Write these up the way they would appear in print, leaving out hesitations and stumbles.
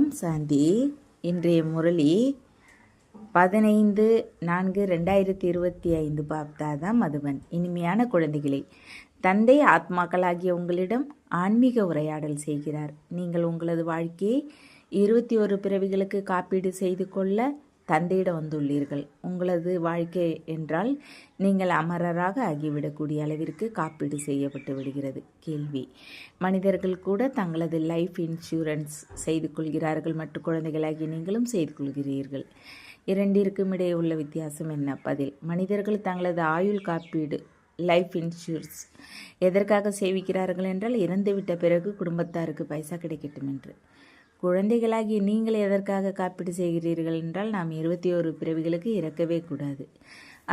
ஓம் சாந்தி. இன்றைய முரளி 15/4/2025 பாப்தாதா மதுபன். இனிமையான குழந்தைகளே, தந்தை ஆத்மாக்களாகிய உங்களிடம் ஆன்மீக உரையாடல் செய்கிறார். நீங்கள் உங்களது வாழ்க்கையை 21 பிறவிகளுக்கு காப்பீடு செய்து கொள்ள தந்தையிடம் வந்துள்ளீர்கள். உங்களது வாழ்க்கை என்றால் நீங்கள் அமரராக ஆகிவிடக்கூடிய அளவிற்கு காப்பீடு செய்யப்பட்டு விடுகிறது. கேள்வி: மனிதர்கள் கூட தங்களது லைஃப் இன்சூரன்ஸ் செய்து கொள்கிறார்கள் மற்றும் குழந்தைகளாகி நீங்களும் செய்து கொள்கிறீர்கள். இரண்டிற்கும் இடையே உள்ள வித்தியாசம் என்ன? பதில்: மனிதர்கள் தங்களது ஆயுள் காப்பீடு லைஃப் இன்சூரன்ஸ் எதற்காக சேவிக்கிறார்கள் என்றால் இறந்துவிட்ட பிறகு குடும்பத்தாருக்கு பைசா கிடைக்கட்டும் என்று. குழந்தைகளாகி நீங்கள் எதற்காக காப்பீடு செய்கிறீர்கள் என்றால் நாம் 21 பிறவிகளுக்கு இறக்கவே கூடாது,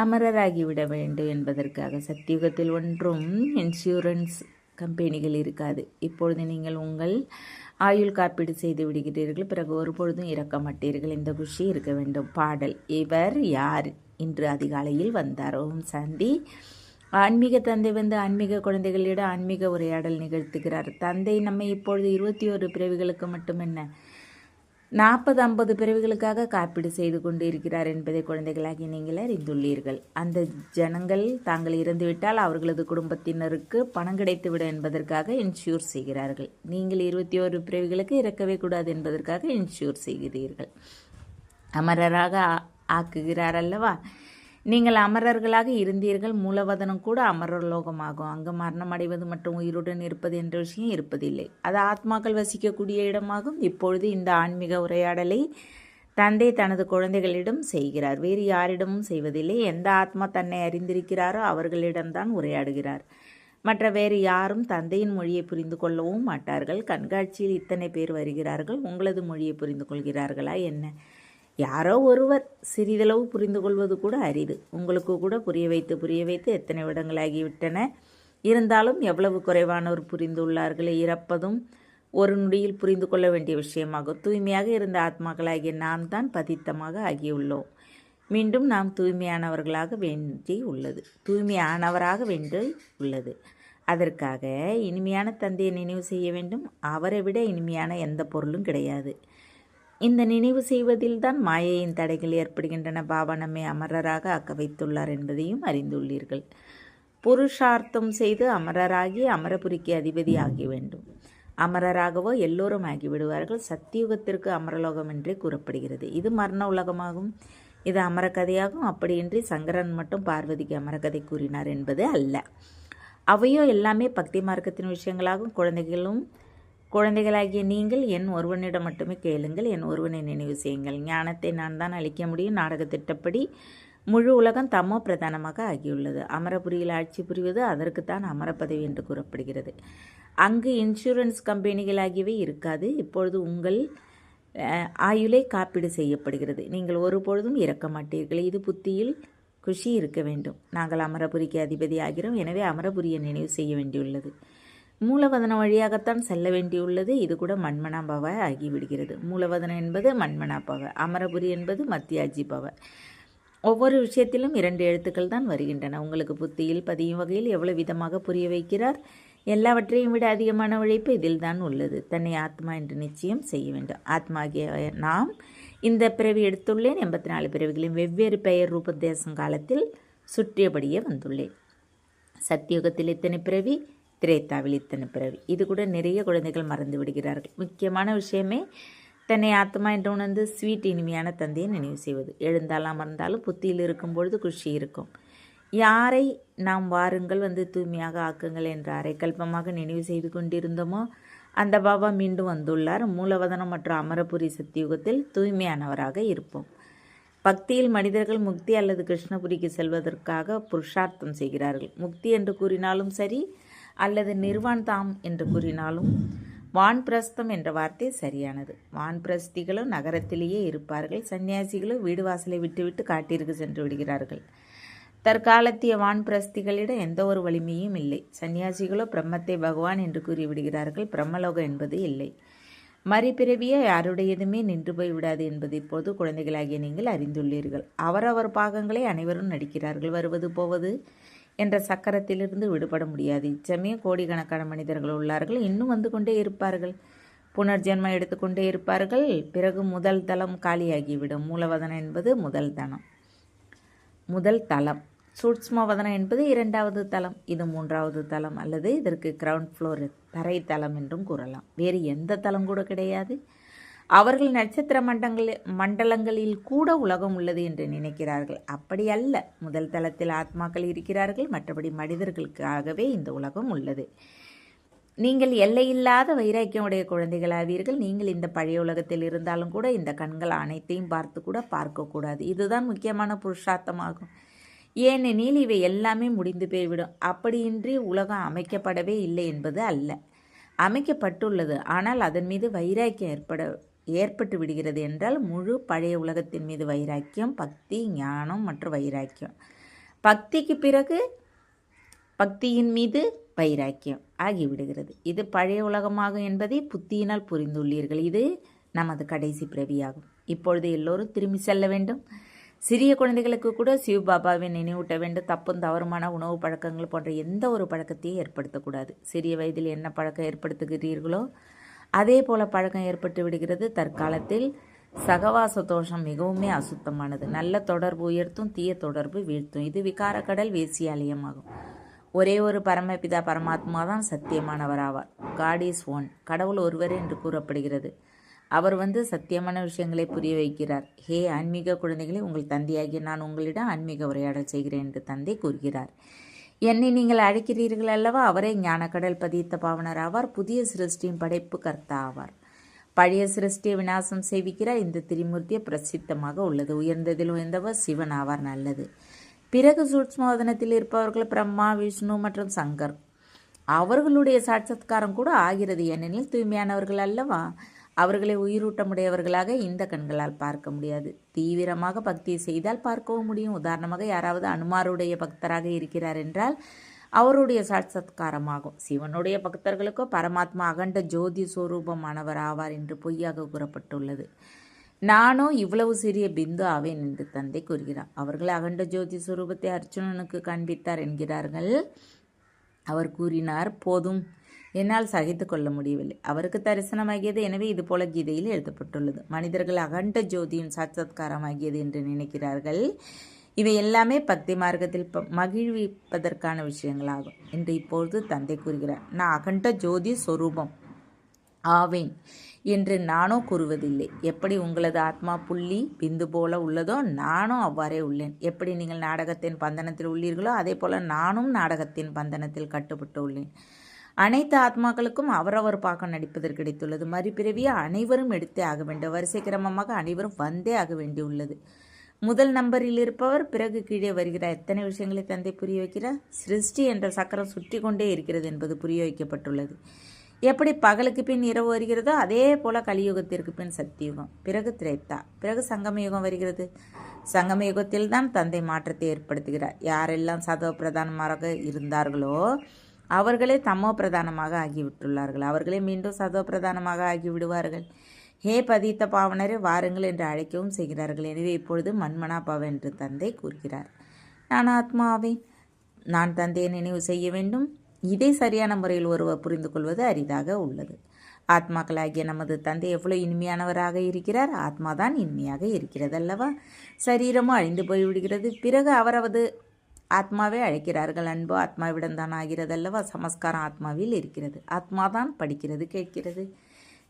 அமரராகிவிட வேண்டும் என்பதற்காக. சத்தியுகத்தில் ஒன்றும் இன்சூரன்ஸ் கம்பெனிகள் இருக்காது. இப்பொழுது நீங்கள் உங்கள் ஆயுள் காப்பீடு செய்து விடுகிறீர்கள், பிறகு ஒருபொழுதும் இறக்க மாட்டீர்கள். இந்த குஷி இருக்க வேண்டும். பாடல்: இவர் யார்? இன்று அதிகாலையில் வந்தார். ஓம் சாந்தி. ஆன்மீக தந்தை வந்து ஆன்மீக குழந்தைகளிடம் ஆன்மீக உரையாடல் நிகழ்த்துகிறார். தந்தை நம்மை இப்பொழுது 21 பிறவிகளுக்கு மட்டுமென்ன 40-50 பிறவிகளுக்காக காப்பீடு செய்து கொண்டு இருக்கிறார் என்பதை குழந்தைகளாகி நீங்கள் அறிந்துள்ளீர்கள். அந்த ஜனங்கள் தாங்கள் இறந்துவிட்டால் அவர்களது குடும்பத்தினருக்கு பணம் கிடைத்துவிடும் என்பதற்காக இன்சூர் செய்கிறார்கள். நீங்கள் 21 பிறவிகளுக்கு இறக்கவே கூடாது என்பதற்காக இன்சூர் செய்கிறீர்கள். அமரராக ஆக்குகிறார் அல்லவா? நீங்கள் அமரர்களாக இருந்தீர்கள். மூலவதனம் கூட அமரர் லோகமாகும். அங்கு மரணம் அடைவது மற்றும் உயிருடன் இருப்பது என்ற விஷயம் இருப்பதில்லை. அது ஆத்மாக்கள் வசிக்கக்கூடிய இடமாகும். இப்பொழுது இந்த ஆன்மீக உரையாடலை தந்தை தனது குழந்தைகளிடம் செய்கிறார், வேறு யாரிடமும் செய்வதில்லை. எந்த ஆத்மா தன்னை அறிந்திருக்கிறாரோ அவர்களிடம்தான் உரையாடுகிறார். மற்ற வேறு யாரும் தந்தையின் மொழியை புரிந்து கொள்ளவும் மாட்டார்கள். கண்காட்சியில் இத்தனை பேர் வருகிறார்கள், உங்களது மொழியை புரிந்து கொள்கிறார்களா என்ன? யாரோ ஒருவர் சிறிதளவு புரிந்து கொள்வது கூட அரிது. உங்களுக்கு கூட புரிய வைத்து எத்தனை விடங்களாகிவிட்டன. இருந்தாலும் எவ்வளவு குறைவானோர் புரிந்துள்ளார்களே. இறப்பதும் ஒரு நொடியில் புரிந்து கொள்ள வேண்டிய விஷயமாகும். தூய்மையாக இருந்த ஆத்மாக்களாகிய நாம் தான் பதித்தமாக ஆகியுள்ளோம். மீண்டும் நாம் தூய்மையானவராக வேண்டி உள்ளது. அதற்காக இனிமையான தந்தையை நினைவு செய்ய வேண்டும். அவரை விட இனிமையான எந்த பொருளும் கிடையாது. இந்த நினைவு செய்வதில்தான் மாயையின் தடைகள் ஏற்படுகின்றன. பாபா நம்மை அமரராக ஆக்க வைத்துள்ளார் என்பதையும் அறிந்துள்ளீர்கள். புருஷார்த்தம் செய்து அமரராகி அமரபுரிக்கு அதிபதி ஆகி வேண்டும். அமரராகவோ எல்லோரும் ஆகிவிடுவார்கள். சத்தியுகத்திற்கு அமரலோகம் என்றே கூறப்படுகிறது. இது மரண உலகமாகும். இது அமரக்கதையாகும். அப்படியின்றி சங்கரன் மட்டும் பார்வதிக்கு அமரக்கதை கூறினார் என்பது அல்ல. அவையோ எல்லாமே பக்தி மார்க்கத்தின் விஷயங்களாகும். குழந்தைகளாகிய நீங்கள் என் ஒருவனிடம் மட்டுமே கேளுங்கள், என் ஒருவனை நினைவு செய்யுங்கள். ஞானத்தை நான் தான் அளிக்க முடியும். நாடக திட்டப்படி முழு உலகம் தமோ பிரதானமாக ஆகியுள்ளது. அமரபுரியில் ஆட்சி புரிவது அதற்குத்தான் அமரப்பதவி என்று கூறப்படுகிறது. அங்கு இன்சூரன்ஸ் கம்பெனிகள் ஆகியவை இருக்காது. இப்பொழுது உங்கள் ஆயுளை காப்பீடு செய்யப்படுகிறது. நீங்கள் ஒருபொழுதும் இறக்க மாட்டீர்கள். இது புத்தியில் குஷி இருக்க வேண்டும். நாங்கள் அமரபுரிக்கு அதிபதி ஆகிறோம், எனவே அமரபுரியை நினைவு செய்ய வேண்டியுள்ளது. மூலவதனம் வழியாகத்தான் செல்ல வேண்டியுள்ளது. இது கூட மன்மனா பவ ஆகிவிடுகிறது. மூலவதனம் என்பது மன்மனா பவ, அமரபுரி என்பது மத்தியாஜி பவ. ஒவ்வொரு விஷயத்திலும் 2 எழுத்துக்கள் தான் வருகின்றன. உங்களுக்கு புத்தியில் பதியும் வகையில் எவ்வளவு விதமாக புரிய வைக்கிறார். எல்லாவற்றையும் விட அதிகமான உழைப்பு இதில் தான் உள்ளது. தன்னை ஆத்மா என்று நிச்சயம் செய்ய வேண்டும். ஆத்மாகிய நாம் இந்த பிறவி எடுத்துள்ளேன். 84 பிறவிகளின் வெவ்வேறு பெயர் ரூப தேசம் காலத்தில் சுற்றியபடியே வந்துள்ளேன். சத்தியுகத்தில் இத்தனை பிறவி, திரேத்தாவில் இத்தனை பிறவி. இது கூட நிறைய குழந்தைகள் மறந்து விடுகிறார்கள். முக்கியமான விஷயமே தன்னை ஆத்மா என்று உணர்ந்து ஸ்வீட் இனிமையான தந்தையை நினைவு செய்வது. எழுந்தாலும் அமர்ந்தாலும் புத்தியில் இருக்கும் பொழுது குஷி இருக்கும். யாரை நாம் வாருங்கள் வந்து தூய்மையாக ஆக்குங்கள் என்ற அரைக்கல்பமாக நினைவு செய்து கொண்டிருந்தோமோ அந்த பாபா மீண்டும் வந்துள்ளார். மூலவதனம் மற்றும் அமரபுரி சத்தியுகத்தில் தூய்மையானவராக இருப்போம். பக்தியில் மனிதர்கள் முக்தி அல்லது கிருஷ்ணபுரிக்கு செல்வதற்காக புருஷார்த்தம் செய்கிறார்கள். முக்தி என்று கூறினாலும் சரி அல்லது நிர்வான் தாம் என்று கூறினாலும் வான்பிரஸ்தம் என்ற வார்த்தை சரியானது. வான்பிரஸ்திகளும் நகரத்திலேயே இருப்பார்கள். சன்னியாசிகளும் வீடு வாசலை விட்டுவிட்டு காட்டிற்கு சென்று விடுகிறார்கள். தற்காலத்திய வான்பிரஸ்திகளிடம் எந்த ஒரு வலிமையும் இல்லை. சன்னியாசிகளோ பிரம்மத்தை பகவான் என்று கூறிவிடுகிறார்கள். பிரம்மலோகம் என்பது இல்லை. மறுபிறவியோ யாருடையதுமே நின்று போய் விடாது என்பது இப்போது குழந்தைகளாகிய நீங்கள் அறிந்துள்ளீர்கள். அவரவர் பாகங்களை அனைவரும் நடிக்கிறார்கள். வருவது போவது என்ற சக்கரத்திலிருந்து விடுபட முடியாது. இச்சமயம் கோடிக்கணக்கான மனிதர்கள் உள்ளார்கள், இன்னும் வந்து கொண்டே இருப்பார்கள். புனர்ஜென்மம் எடுத்துக்கொண்டே இருப்பார்கள். பிறகு முதல் தளம் காலியாகிவிடும். மூலவதனம் என்பது முதல் தளம். சூட்ச்மவதனம் என்பது 2வது தளம். இது 3வது தளம், அல்லது இதற்கு கிரவுண்ட் ஃப்ளோர், தரை தளம் என்றும் கூறலாம். வேறு எந்த தளம் கூட கிடையாது. அவர்கள் நட்சத்திர மண்டலங்களில் கூட உலகம் உள்ளது என்று நினைக்கிறார்கள். அப்படி அல்ல. முதல் தளத்தில் ஆத்மாக்கள் இருக்கிறார்கள். மற்றபடி மனிதர்களுக்காகவே இந்த உலகம் உள்ளது. நீங்கள் எல்லையில்லாத வைராக்கியம் உடைய குழந்தைகளாவீர்கள். நீங்கள் இந்த பழைய உலகத்தில் இருந்தாலும் கூட இந்த கண்கள் அனைத்தையும் பார்த்து கூட பார்க்கக்கூடாது. இதுதான் முக்கியமான புருஷார்த்தமாகும். ஏனெனில் இவை எல்லாமே முடிந்து போய்விடும். அப்படியின்றி உலகம் அமைக்கப்படவே இல்லை என்பது அல்ல. அமைக்கப்பட்டுள்ளது. ஆனால் அதன் மீது வைராக்கியம் ஏற்பட்டு விடுகிறது என்றால் முழு பழைய உலகத்தின் மீது வைராக்கியம், பக்தி, ஞானம் மற்றும் வைராக்கியம். பக்திக்கு பிறகு பக்தியின் மீது வைராக்கியம் ஆகிவிடுகிறது. இது பழைய உலகமாகும் என்பதை புத்தியினால் புரிந்துள்ளீர்கள். இது நமது கடைசி பிறவியாகும். இப்பொழுது எல்லோரும் திரும்பி செல்ல வேண்டும். சிறிய குழந்தைகளுக்கு கூட சிவபாபாவை நினைவூட்ட வேண்டும். தப்பும் தவறுமான உணவு பழக்கங்கள் போன்ற எந்த ஒரு பழக்கத்தையும் ஏற்படுத்தக்கூடாது. சிறிய வயதில் என்ன பழக்கம் ஏற்படுத்துகிறீர்களோ அதே போல பழக்கம் ஏற்பட்டு விடுகிறது. தற்காலத்தில் சகவாச தோஷம் மிகவுமே அசுத்தமானது. நல்ல தொடர்பு உயர்த்தும், தீய தொடர்பு வீழ்த்தும். இது விகாரக்கடல் வேசியாலயமாகும். ஒரே ஒரு பரமபிதா பரமாத்மா தான் சத்தியமானவராவார். God is one. கடவுள் ஒருவர் என்று கூறப்படுகிறது. அவர் சத்தியமான விஷயங்களை புரிய வைக்கிறார். ஹே ஆன்மீக குழந்தைகளை, உங்கள் தந்தையாகிய நான் உங்களிடம் ஆன்மீக உரையாடல் செய்கிறேன் என்று தந்தை கூறுகிறார். என்னை நீங்கள் அழைக்கிறீர்கள் அல்லவா? அவரே ஞானக்கடல் பதித்த பாவனர் ஆவார். புதிய சிருஷ்டியின் படைப்பு கர்த்தா ஆவார். பழைய சிருஷ்டியை விநாசம் செய்விக்கிறார். இந்த திரிமூர்த்தியை பிரசித்தமாக உள்ளது. உயர்ந்ததில் உயர்ந்தவர் சிவன் ஆவார். நல்லது. பிறகு சூட்ச்மவதனத்தில் இருப்பவர்கள் பிரம்மா, விஷ்ணு மற்றும் சங்கர். அவர்களுடைய சாட்சாத்காரம் கூட ஆகிறது. ஏனெனில் தூய்மையானவர்கள் அல்லவா? அவர்களை உயிரூட்டமுடையவர்களாக இந்த கண்களால் பார்க்க முடியாது. தீவிரமாக பக்தி செய்தால் பார்க்கவும் முடியும். உதாரணமாக, யாராவது அனுமாருடைய பக்தராக இருக்கிறார் என்றால் அவருடைய சாட்சாத்காரமாகும். சிவனுடைய பக்தர்களுக்கோ பரமாத்மா அகண்ட ஜோதி ஸ்வரூபமானவர் ஆவார் என்று பொய்யாக கூறப்பட்டுள்ளது. நானோ இவ்வளவு சிறிய பிந்து ஆவேன் என்று தந்தை கூறுகிறார். அவர்கள் அகண்ட ஜோதி ஸ்வரூபத்தை அர்ஜுனனுக்கு காண்பித்தார் என்கிறார்கள். அவர் கூறினார், போதும், என்னால் சகித்து கொள்ள முடியவில்லை. அவருக்கு தரிசனமாகியது. எனவே இது போல கீதையில் எழுதப்பட்டுள்ளது. மனிதர்கள் அகண்ட ஜோதியின் சாட்சாத்காரமாகியது என்று நினைக்கிறார்கள். இவை எல்லாமே பக்தி மார்க்கத்தில் மகிழ்விப்பதற்கான விஷயங்களாகும் என்று இப்பொழுது தந்தை கூறுகிறார். நான் அகண்ட ஜோதி சொரூபம் ஆவேன் என்று நானோ கூறுவதில்லை. எப்படி உங்களது ஆத்மா புள்ளி பிந்து போல உள்ளதோ நானும் அவ்வாறே உள்ளேன். எப்படி நீங்கள் நாடகத்தின் பந்தனத்தில் உள்ளீர்களோ அதே போல நானும் நாடகத்தின் பந்தனத்தில் கட்டுப்பட்டு உள்ளேன். அனைத்து ஆத்மாக்களுக்கும் அவரவர் பாக்கம் நடிப்பதற்கு கிடைத்துள்ளது. மறுபிறவியை அனைவரும் எடுத்தே ஆக வேண்டும். வரிசை கிரமமாக அனைவரும் வந்தே ஆக வேண்டியுள்ளது. முதல் நம்பரில் இருப்பவர் பிறகு கீழே வருகிறார். எத்தனை விஷயங்களை தந்தை புரிய வைக்கிறார். சிருஷ்டி என்ற சக்கரம் சுற்றி கொண்டே இருக்கிறது என்பது புரிய வைக்கப்பட்டுள்ளது. எப்படி பகலுக்கு பின் இரவு வருகிறதோ அதே போல கலியுகத்திற்கு பின் சத்தியுகம், பிறகு திரேத்தா, பிறகு சங்கமயுகம் வருகிறது. சங்கமயுகத்தில் தான் தந்தை மாற்றத்தை ஏற்படுத்துகிறார். யாரெல்லாம் சதவ பிரதானமாக இருந்தார்களோ அவர்களே தமோ பிரதானமாக ஆகிவிட்டுள்ளார்கள். அவர்களே மீண்டும் சதவ பிரதானமாக ஆகிவிடுவார்கள். ஹே பதித்த பாவனரை வாருங்கள் என்று அழைக்கவும் செய்கிறார்கள். எனவே இப்பொழுது மன்மனா பவ என்று தந்தை கூறுகிறார். நான் ஆத்மாவேன். நான் தந்தையை நினைவு செய்ய வேண்டும். இதை சரியான முறையில் ஒருவர் புரிந்து கொள்வது அரிதாக உள்ளது. ஆத்மாக்களாகிய நமது தந்தை எவ்வளவு இனிமையானவராக இருக்கிறார். ஆத்மாதான் இனிமையாக இருக்கிறது அல்லவா? சரீரமும் அழிந்து போய்விடுகிறது. பிறகு அவரது ஆத்மாவே அழைக்கிறார்கள். அன்பு ஆத்மாவிடம் தான் ஆகிறது அல்லவா? சமஸ்காரம் ஆத்மாவில் இருக்கிறது. ஆத்மாதான் படிக்கிறது, கேட்கிறது.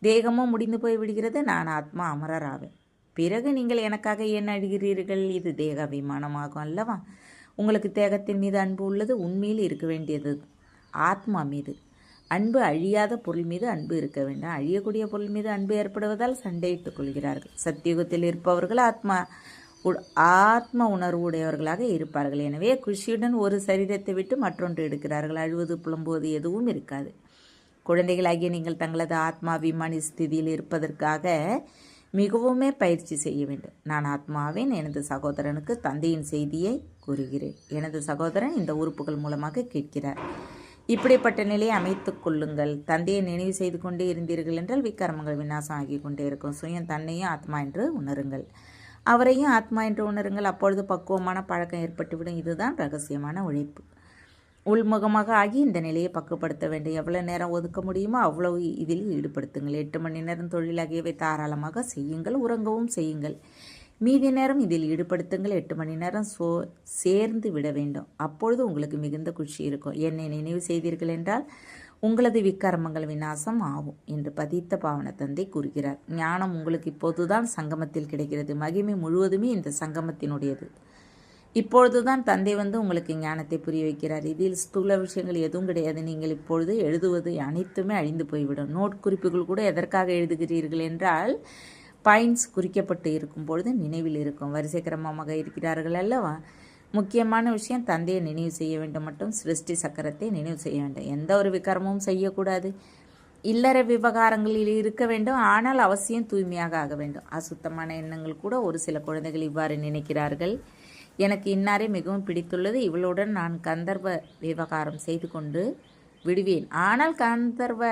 தேகமும் முடிந்து போய்விடுகிறது. நான் ஆத்மா அமரர் ஆவேன். பிறகு நீங்கள் எனக்காக ஏன் அழுகிறீர்கள்? இது தேக அபிமானமாகும் அல்லவா? உங்களுக்கு தேகத்தின் மீது அன்பு உள்ளது. உண்மையில் இருக்க வேண்டியது ஆத்மா மீது அன்பு. அழியாத பொருள் மீது அன்பு இருக்க வேண்டாம். அழியக்கூடிய பொருள் மீது அன்பு ஏற்படுவதால் சண்டையிட்டுக் கொள்கிறார்கள். சத்தியுகத்தில் இருப்பவர்கள் ஆத்ம உணர்வு உடையவர்களாக இருப்பார்கள். எனவே குஷியுடன் ஒரு சரீரத்தை விட்டு மற்றொன்று எடுக்கிறார்கள். அழுவது புலம்புவது எதுவும் இருக்காது. குழந்தைகளாகிய நீங்கள் தங்களது ஆத்மாபிமானி ஸ்திதியில் இருப்பதற்காக மிகவுமே பயிற்சி செய்ய வேண்டும். நான் ஆத்மாவேன். எனது சகோதரனுக்கு தந்தையின் செய்தியை கூறுகிறேன். எனது சகோதரன் இந்த உறுப்புகள் மூலமாக கேட்கிறார். இப்படிப்பட்ட நிலையை அமைத்துக் கொள்ளுங்கள். தந்தையை நினைவு செய்து கொண்டே இருந்தீர்கள் என்றால் விக்கிரமங்கள் விநாசம் ஆகி கொண்டே இருக்கும். சுயம் தன்னையும் ஆத்மா என்று உணருங்கள். அவரையும் ஆத்மா என்று உணருங்கள். அப்பொழுது பக்குவமான பழக்கம் ஏற்பட்டுவிடும். இதுதான் ரகசியமான உழைப்பு. உள்முகமாக ஆகி இந்த நிலையை பக்குவப்படுத்த வேண்டும். எவ்வளோ நேரம் ஒதுக்க முடியுமோ அவ்வளவு இதில் ஈடுபடுத்துங்கள். 8 மணி நேரம் தொழிலாகியவை தாராளமாக செய்யுங்கள். உறங்கவும் செய்யுங்கள். மீதி நேரம் இதில் ஈடுபடுத்துங்கள். 8 மணி நேரம் சேர்ந்து விட வேண்டும். அப்பொழுது உங்களுக்கு மிகுந்த குஷி இருக்கும். என்னை நினைவு செய்தீர்கள் என்றால் உங்களது விக்கர்மங்கள் விநாசம் ஆகும் என்று பதித்த பாவன தந்தை கூறுகிறார். ஞானம் உங்களுக்கு இப்போதுதான் சங்கமத்தில் கிடைக்கிறது. மகிமை முழுவதுமே இந்த சங்கமத்தினுடையது. இப்பொழுதுதான் தந்தை வந்து உங்களுக்கு ஞானத்தை புரிய வைக்கிறார். இதில் ஸ்தூல விஷயங்கள் எதுவும் கிடையாது. நீங்கள் இப்பொழுது எழுதுவது அனைத்துமே அழிந்து போய்விடும். நோட் குறிப்புகள் கூட எதற்காக எழுதுகிறீர்கள் என்றால் பாயிண்ட்ஸ் குறிக்கப்பட்டு இருக்கும் பொழுது நினைவில் இருக்கும். வரிசை கிரமமாக இருக்கிறார்கள் அல்லவா? முக்கியமான விஷயம் தந்தையை நினைவு செய்ய வேண்டும். மட்டும் சிருஷ்டி சக்கரத்தை நினைவு செய்ய வேண்டும். எந்த ஒரு விகாரமும் செய்யக்கூடாது. இல்லற விவகாரங்களில் இருக்க வேண்டும். ஆனால் அவசியம் தூய்மையாக ஆக வேண்டும். அசுத்தமான எண்ணங்கள் கூட ஒரு சில குழந்தைகள் இவ்வாறு நினைக்கிறார்கள். எனக்கு இன்னாரை மிகவும் பிடித்துள்ளது. இவளுடன் நான் கந்தர்வ விவகாரம் செய்து கொண்டு விடுவேன். ஆனால் கந்தர்வ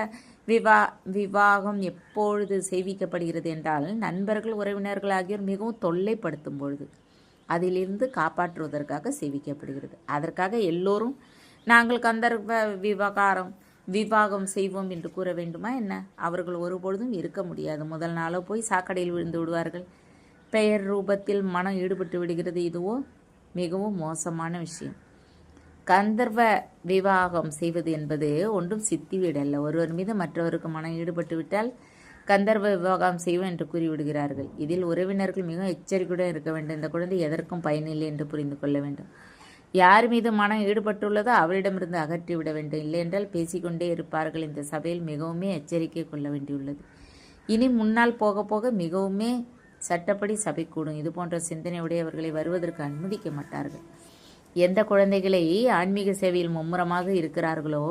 விவாகம் எப்பொழுது செய்விக்கப்படுகிறது என்றால் நண்பர்கள் உறவினர்கள் ஆகியோர் மிகவும் தொல்லைப்படுத்தும் பொழுது அதிலிருந்து காப்பாற்றுவதற்காக செய்விக்கப்படுகிறது. அதற்காக எல்லோரும் நாங்கள் கந்தர்வ விவாகம் செய்வோம் என்று கூற வேண்டுமா என்ன? அவர்கள் ஒருபொழுதும் இருக்க முடியாது. முதல் நாளோ போய் சாக்கடையில் விழுந்து விடுவார்கள். பெயர் ரூபத்தில் மனம் ஈடுபட்டு விடுகிறது. இதுவோ மிகவும் மோசமான விஷயம். கந்தர்வ விவாகம் செய்வது என்பது ஒன்றும் சித்தி வீடல்ல. ஒருவர் மீது மற்றவருக்கு மனம் ஈடுபட்டு விட்டால் கந்தர்வ விவாகம் செய்வோம் என்று கூறிவிடுகிறார்கள். இதில் உறவினர்கள் மிகவும் எச்சரிக்கையுடன் இருக்க வேண்டும். இந்த குழந்தை எதற்கும் பயனில்லை என்று புரிந்து கொள்ள வேண்டும். யார் மீது மனம் ஈடுபட்டுள்ளதோ அவரிடமிருந்து அகற்றிவிட வேண்டும். இல்லை என்றால் பேசிக்கொண்டே இருப்பார்கள். இந்த சபையில் மிகவுமே எச்சரிக்கை கொள்ள வேண்டியுள்ளது. இனி முன்னால் போக போக மிகவுமே சட்டப்படி சபை கூடும். இது போன்ற சிந்தனை உடையவர்களை வருவதற்கு அனுமதிக்க மாட்டார்கள். எந்த குழந்தைகளை ஆன்மீக சேவையில் மும்முரமாக இருக்கிறார்களோ,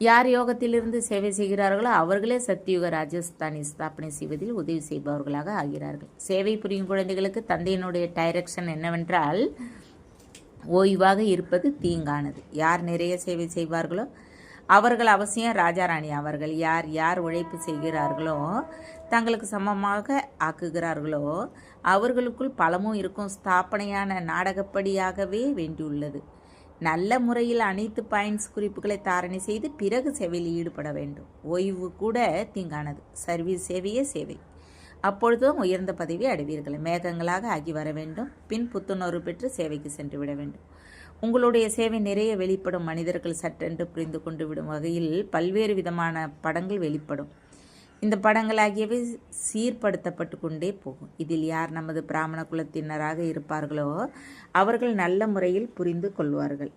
யார் யோகத்திலிருந்து சேவை செய்கிறார்களோ அவர்களே சத்தியுக ராஜஸ்தானி ஸ்தாபனை செய்வதில் உதவி செய்பவர்களாக ஆகிறார்கள். சேவை புரியும் குழந்தைகளுக்கு தந்தையினுடைய டைரக்ஷன் என்னவென்றால் ஓய்வாக இருப்பது தீங்கானது. யார் நிறைய சேவை செய்வார்களோ அவர்கள் அவசியம் ராஜாராணி. அவர்கள் யார் யார் உழைப்பு செய்கிறார்களோ தங்களுக்கு சமமாக ஆக்குகிறார்களோ அவர்களுக்குள் பலமும் இருக்கும். ஸ்தாபனையான நாடகப்படியாகவே வேண்டியுள்ளது. நல்ல முறையில் அனைத்து பாயிண்ட்ஸ் குறிப்புகளை தாரணை செய்து பிறகு சேவையில் ஈடுபட வேண்டும். ஓய்வு கூட தீங்கானது. சர்வீஸ் சேவையே சேவை. அப்பொழுதும் உயர்ந்த பதவி அடைவீர்கள். மேகங்களாக ஆகி வர வேண்டும். பின் புத்துணர்வு பெற்று சேவைக்கு சென்று விட வேண்டும். உங்களுடைய சேவை நிறைய வெளிப்படும். மனிதர்கள் சற்றென்று புரிந்து கொண்டு விடும் வகையில் பல்வேறு விதமான படங்கள் வெளிப்படும். இந்த படங்கள் ஆகியவை சீர்படுத்தப்பட்டு கொண்டே போகும். இதில் யார் நமது பிராமண குலத்தினராக இருப்பார்களோ அவர்கள் நல்ல முறையில் புரிந்து கொள்வார்கள்.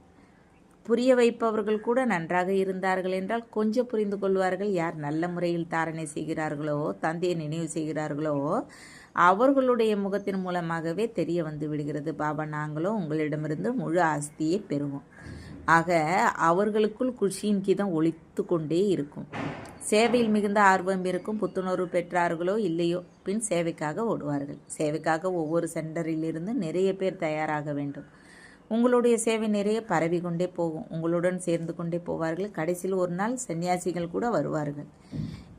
புரிய வைப்பவர்கள் கூட நன்றாக இருந்தார்கள் என்றால் கொஞ்சம் புரிந்து கொள்வார்கள். யார் நல்ல முறையில் தாரணை செய்கிறார்களோ தந்தையை நினைவு செய்கிறார்களோ அவர்களுடைய முகத்தின் மூலமாகவே தெரிய வந்து விடுகிறது. பாபா, நாங்களும் உங்களிடமிருந்து முழு ஆஸ்தியை பெறுவோம். ஆக அவர்களுக்குள் குஷியின் கீதம் ஒலித்து கொண்டே இருக்கும். சேவையில் மிகுந்த ஆர்வம் இருக்கும். புத்துணர்வு பெற்றார்களோ இல்லையோ பின் சேவைக்காக ஓடுவார்கள். சேவைக்காக ஒவ்வொரு சென்டரிலிருந்து நிறைய பேர் தயாராக வேண்டும். உங்களுடைய சேவை நிறைய பரவி கொண்டே போகும். உங்களுடன் சேர்ந்து கொண்டே போவார்கள். கடைசியில் ஒரு நாள் சன்னியாசிகள் கூட வருவார்கள்.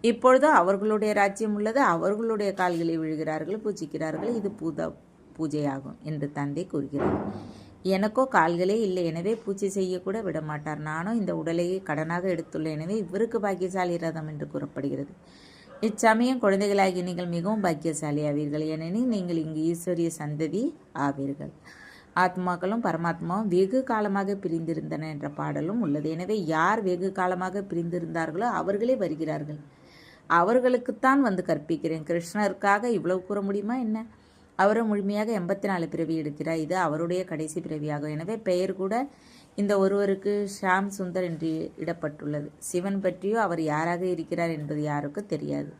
இப்பொழுது அவர்களுடைய ராஜ்யம் உள்ளது. அவர்களுடைய கால்களில் விழுகிறார்கள், பூஜிக்கிறார்கள். இது பூஜையாகும் என்று தந்தை கூறுகிறார். எனக்கோ கால்களே இல்லை, எனவே பூஜை செய்யக்கூட விடமாட்டார். நானும் இந்த உடலையை கடனாக எடுத்துள்ளேன், எனவே இவருக்கு பாக்கியசாலி ரதம் என்று கூறப்படுகிறது. இச்சமயம் குழந்தைகளாகி நீங்கள் மிகவும் பாக்கியசாலி ஆவீர்கள். ஏனெனில் நீங்கள் இங்கு ஈஸ்வரிய சந்ததி ஆவீர்கள். ஆத்மாக்களும் பரமாத்மாவும் வெகு காலமாக பிரிந்திருந்தன என்ற பாடலும் உள்ளது. எனவே யார் வெகு காலமாக பிரிந்திருந்தார்களோ அவர்களே வருகிறார்கள். அவர்களுக்குத்தான் வந்து கற்பிக்கிறேன். கிருஷ்ணருக்காக இவ்வளவு கூற முடியுமா என்ன? அவரும் முழுமையாக 84 பிறவி எடுக்கிறார். இது அவருடைய கடைசி பிறவியாகும். எனவே பெயர் கூட இந்த ஒருவருக்கு ஷாம் சுந்தர் என்று இடப்பட்டுள்ளது. சிவன் பற்றியோ அவர் யாராக இருக்கிறார் என்பது யாருக்கும் தெரியாது.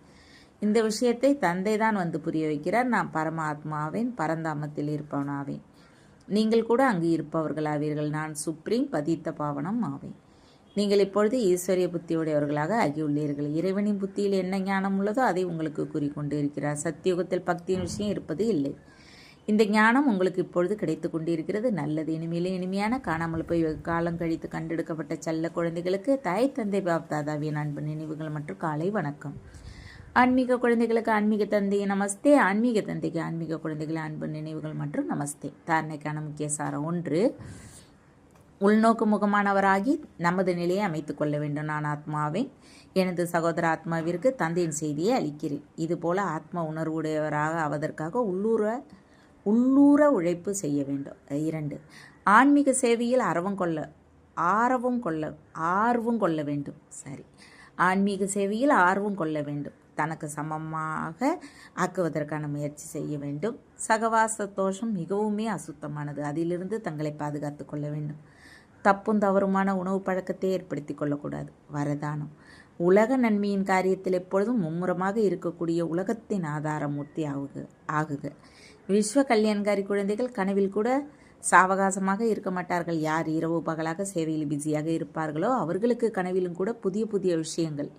இந்த விஷயத்தை தந்தை தான் வந்து புரிய வைக்கிறார். நான் பரமாத்மாவின் பரந்தாமத்தில் இருப்பவனாவேன். நீங்கள் கூட அங்கு இருப்பவர்களாவீர்கள். நான் சுப்ரீம் பதித்த பாவனம் ஆவேன். நீங்கள் இப்பொழுது ஈஸ்வரிய புத்தியுடையவர்களாக ஆகியுள்ளீர்கள். இறைவனின் புத்தியில் என்ன ஞானம் உள்ளதோ அதை உங்களுக்கு கூறிக்கொண்டு இருக்கிறார். சத்தியுகத்தில் பக்தியின் விஷயம் இருப்பது இல்லை. இந்த ஞானம் உங்களுக்கு இப்பொழுது கிடைத்து கொண்டிருக்கிறது. நல்லது. இனிமேலும் இனிமையான காணாமல் போய் வெகு காலம் கழித்து கண்டெடுக்கப்பட்ட செல்ல குழந்தைகளுக்கு தாய் தந்தை பாப்தாதாவின் அன்பு நினைவுகள் மற்றும் காலை வணக்கம். ஆன்மீக குழந்தைகளுக்கு ஆன்மீக தந்தை நமஸ்தே. ஆன்மீக தந்தைக்கு ஆன்மீக குழந்தைகள் அன்பு நினைவுகள் மற்றும் நமஸ்தே. தாரணைக்கான முக்கிய சாரம் 1. உள்நோக்கு முகமானவராகி நமது நிலையை அமைத்து கொள்ள வேண்டும். நான் ஆத்மாவேன், எனது சகோதர ஆத்மாவிற்கு தந்தையின் செய்தியை அளிக்கிறேன். இதுபோல ஆத்ம உணர்வுடையவராக ஆவதற்காக உள்ளூர உழைப்பு செய்ய வேண்டும். 2. ஆன்மீக சேவையில் ஆர்வம் கொள்ள வேண்டும். ஆன்மீக சேவையில் ஆர்வம் கொள்ள வேண்டும். தனக்கு சமமாக ஆக்குவதற்கான முயற்சி செய்ய வேண்டும். சகவாச தோஷம் மிகவுமே அசுத்தமானது. அதிலிருந்து தங்களை பாதுகாத்து கொள்ள வேண்டும். தப்பும் தவறுமான உணவு பழக்கத்தை ஏற்படுத்தி கொள்ளக்கூடாது. வரதானம்: உலக நன்மையின் காரியத்தில் எப்பொழுதும் மும்முரமாக இருக்கக்கூடிய உலகத்தின் ஆதாரமூர்த்தி ஆகுக. விஸ்வ கல்யாண்காரி குழந்தைகள் கனவில் கூட சாவகாசமாக இருக்க மாட்டார்கள். யார் இரவு பகலாக சேவையில் பிஸியாக இருப்பார்களோ அவர்களுக்கு கனவிலும் கூட புதிய புதிய விஷயங்கள்,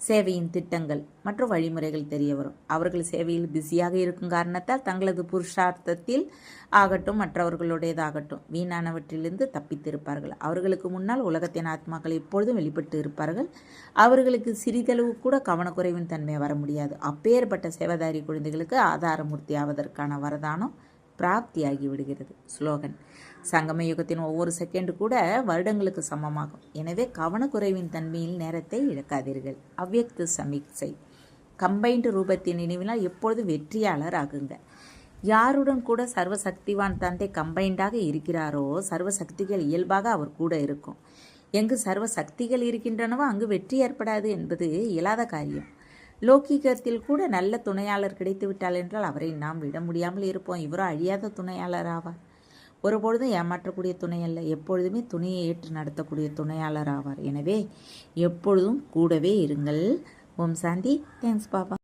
சேவையின் திட்டங்கள் மற்றும் வழிமுறைகள் தெரிய வரும். அவர்கள் சேவையில் பிஸியாக இருக்கும் காரணத்தால் தங்களது புருஷார்த்தத்தில் ஆகட்டும் மற்றவர்களுடையதாகட்டும் வீணானவற்றிலிருந்து தப்பித்திருப்பார்கள். அவர்களுக்கு முன்னால் உலகத்தின் ஆத்மாக்கள் எப்பொழுதும் வெளிப்பட்டு இருப்பார்கள். அவர்களுக்கு சிறிதளவு கூட கவனக்குறைவின் தன்மை வர முடியாது. அப்பேற்பட்ட சேவதாரி குழந்தைகளுக்கு ஆதாரமூர்த்தி ஆவதற்கான வரதானம் பிராப்தியாகி விடுகிறது. ஸ்லோகன்: சங்கம யுகத்தின் ஒவ்வொரு செகண்டு கூட வருடங்களுக்கு சமமாகும். எனவே கவனக்குறைவின் தன்மையில் நேரத்தை இழக்காதீர்கள். அவ்யக்த சமீட்சை: கம்பைன்டு ரூபத்தின் நினைவினால் எப்பொழுது வெற்றியாளர் ஆகுங்க. யாருடன் கூட சர்வசக்திவான் தந்தை கம்பைண்டாக இருக்கிறாரோ சர்வசக்திகள் இயல்பாக அவர் கூட இருக்கும். எங்கு சர்வசக்திகள் இருக்கின்றனவோ அங்கு வெற்றி ஏற்படாது என்பது இயலாத காரியம். லௌகீகத்தில் கூட நல்ல துணையாளர் கிடைத்து விட்டால் என்றால் அவரை நாம் விட முடியாமல் இருப்போம். இவரோ அழியாத துணையாளர் ஆவார். ஒருபொழுதும் ஏமாற்றக்கூடிய துணை அல்ல, எப்பொழுதுமே துணையை ஏற்று நடத்தக்கூடிய துணையாளர் ஆவார். எனவே எப்பொழுதும் கூடவே இருங்கள். ஓம் சாந்தி. தேங்க்ஸ் பாபா.